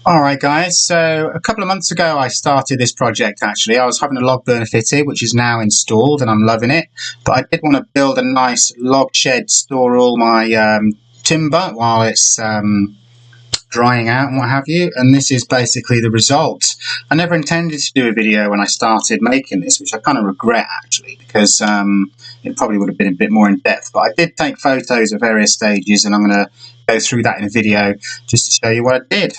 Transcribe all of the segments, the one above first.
Alright guys, so a couple of months ago I started this project actually. I was having a log burner fitted, which is now installed and I'm loving it. But I did want to build a nice log shed to store all my timber while it's drying out and what have you. And this is basically the result. I never intended to do a video when I started making this, which I kind of regret actually, because it probably would have been a bit more in depth. But I did take photos at various stages and I'm going to go through that in a video just to show you what I did.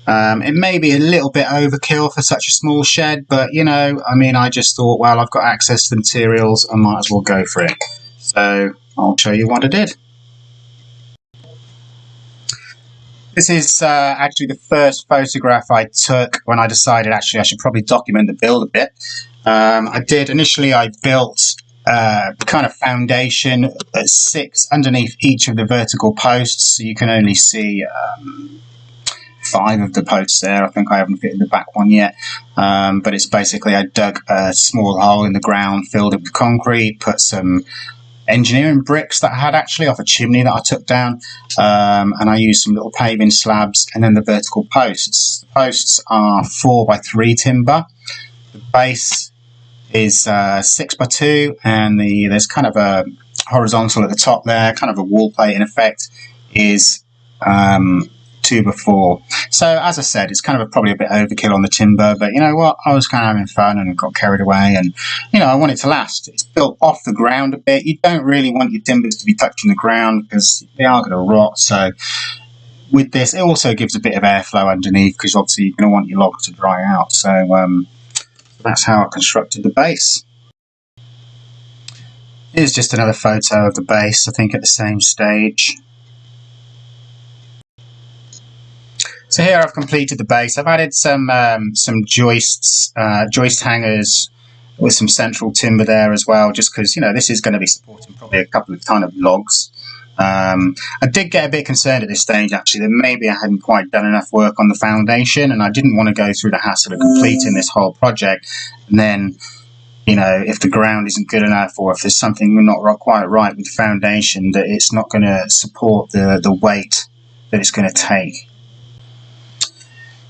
It may be a little bit overkill for such a small shed, but you know, I mean, I just thought, well, I've got access to the materials, I might as well go for it. So I'll show you what I did. This is actually the first photograph I took when I decided actually I should probably document the build a bit. Initially I built kind of foundation at 6 underneath each of the vertical posts, so you can only see 5 of the posts there. I think I haven't fitted the back one yet, but it's basically I dug a small hole in the ground, filled it with concrete, put some engineering bricks that I had actually off a chimney that I took down, and I used some little paving slabs, and then the vertical posts. The posts are 4x3 timber. The base is 6x2, and there's kind of a horizontal at the top there, kind of a wall plate in effect, is 2x4. So as I said, it's kind of probably a bit overkill on the timber, but you know what, I was kind of having fun and got carried away, and you know, I want it to last. It's built off the ground a bit. You don't really want your timbers to be touching the ground because they are going to rot. So with this, it also gives a bit of airflow underneath, because obviously you're going to want your logs to dry out. So that's how I constructed the base. Here's just another photo of the base, I think at the same stage. So here I've completed the base. I've added some joists, joist hangers with some central timber there as well, just because, you know, this is going to be supporting probably a couple of ton of logs. I did get a bit concerned at this stage actually that maybe I hadn't quite done enough work on the foundation, and I didn't want to go through the hassle of completing this whole project, and then, you know, if the ground isn't good enough, or if there's something not quite right with the foundation, that it's not going to support the weight that it's going to take.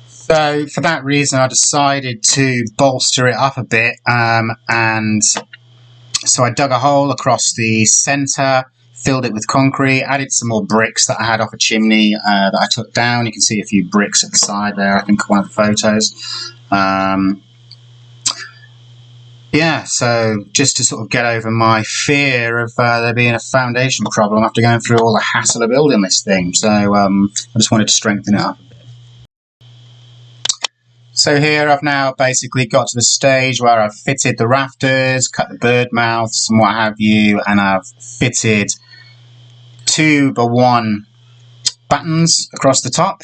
So for that reason, I decided to bolster it up a bit, and so I dug a hole across the centre, filled it with concrete, added some more bricks that I had off a chimney that I took down. You can see a few bricks at the side there, I think, one of the photos. Yeah, so just to sort of get over my fear of there being a foundation problem after going through all the hassle of building this thing. So I just wanted to strengthen it up. So here I've now basically got to the stage where I've fitted the rafters, cut the bird mouths and what have you, and I've fitted 2x1 battens across the top.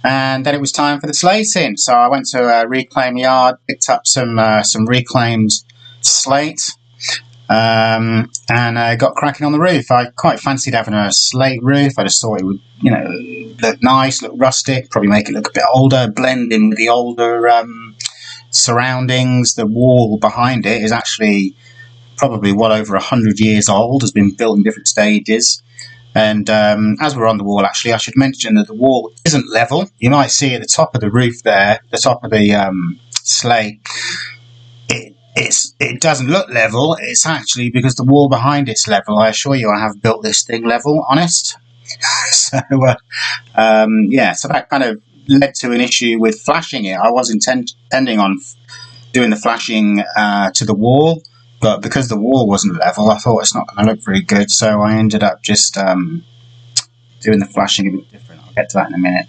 And then it was time for the slating. So I went to a reclaim yard, picked up some reclaimed slate, and got cracking on the roof. I quite fancied having a slate roof. I just thought it would, you know, look nice, look rustic, probably make it look a bit older, blend in with the older surroundings. The wall behind it is actually probably well over 100 years old, has been built in different stages. And as we're on the wall, actually, I should mention that the wall isn't level. You might see at the top of the roof there, the top of the slate, it doesn't look level. It's actually because the wall behind it's level. I assure you, I have built this thing level, honest. So yeah, so that kind of led to an issue with flashing it. I was intending on doing the flashing to the wall, but because the wall wasn't level, I thought it's not going to look very good. So I ended up just doing the flashing a bit different. I'll get to that in a minute.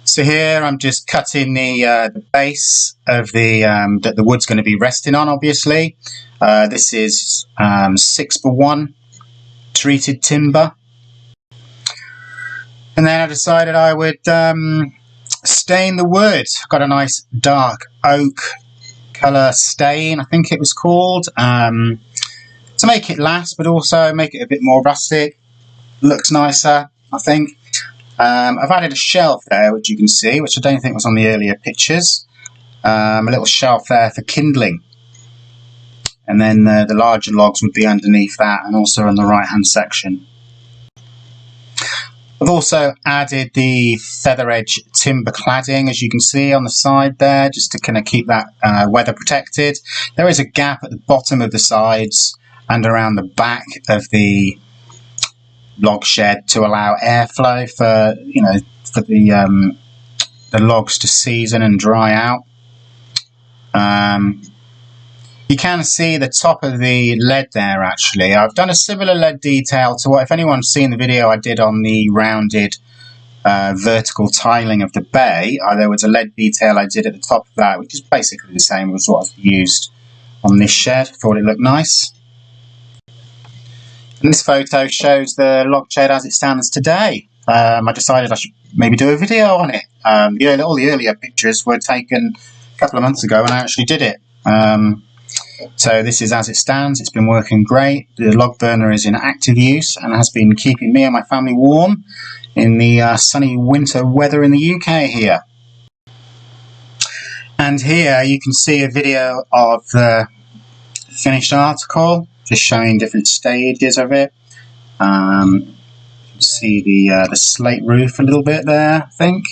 So here I'm just cutting the base of that the wood's going to be resting on, obviously. This is 6x1 treated timber. And then I decided I would stain the wood. Got a nice dark oak colour stain, I think it was called, to make it last, but also make it a bit more rustic. Looks nicer, I think. I've added a shelf there, which you can see, which I don't think was on the earlier pictures. A little shelf there for kindling. And then the larger logs would be underneath that, and also in the right hand section. I've also added the feather edge timber cladding, as you can see on the side there, just to kind of keep that weather protected. There is a gap at the bottom of the sides and around the back of the log shed to allow airflow for the logs to season and dry out. You can see the top of the lead there actually. I've done a similar lead detail to what, if anyone's seen the video I did on the rounded vertical tiling of the bay, there was a lead detail I did at the top of that, which is basically the same as what I've used on this shed. Thought it looked nice. And this photo shows the log shed as it stands today. I decided I should maybe do a video on it. All the earlier pictures were taken a couple of months ago and I actually did it. So this is as it stands. It's been working great. The log burner is in active use and has been keeping me and my family warm in the sunny winter weather in the UK here. And here you can see a video of the finished article, just showing different stages of it. You can see the slate roof a little bit there, I think.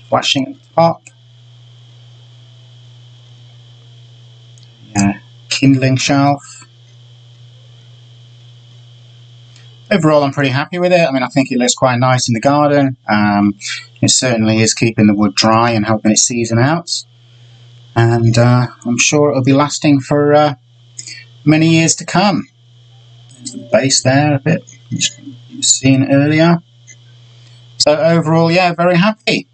Flashing at the top. Kindling shelf. Overall, I'm pretty happy with it. I mean, I think it looks quite nice in the garden. It certainly is keeping the wood dry and helping it season out. And I'm sure it'll be lasting for many years to come. There's the base there a bit, which you've seen earlier. So overall, yeah, very happy.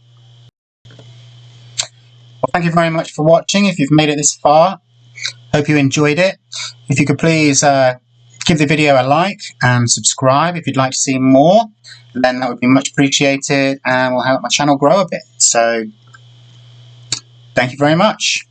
Well, thank you very much for watching. If you've made it this far, hope you enjoyed it. If you could please give the video a like and subscribe if you'd like to see more, then that would be much appreciated and will help my channel grow a bit. So thank you very much.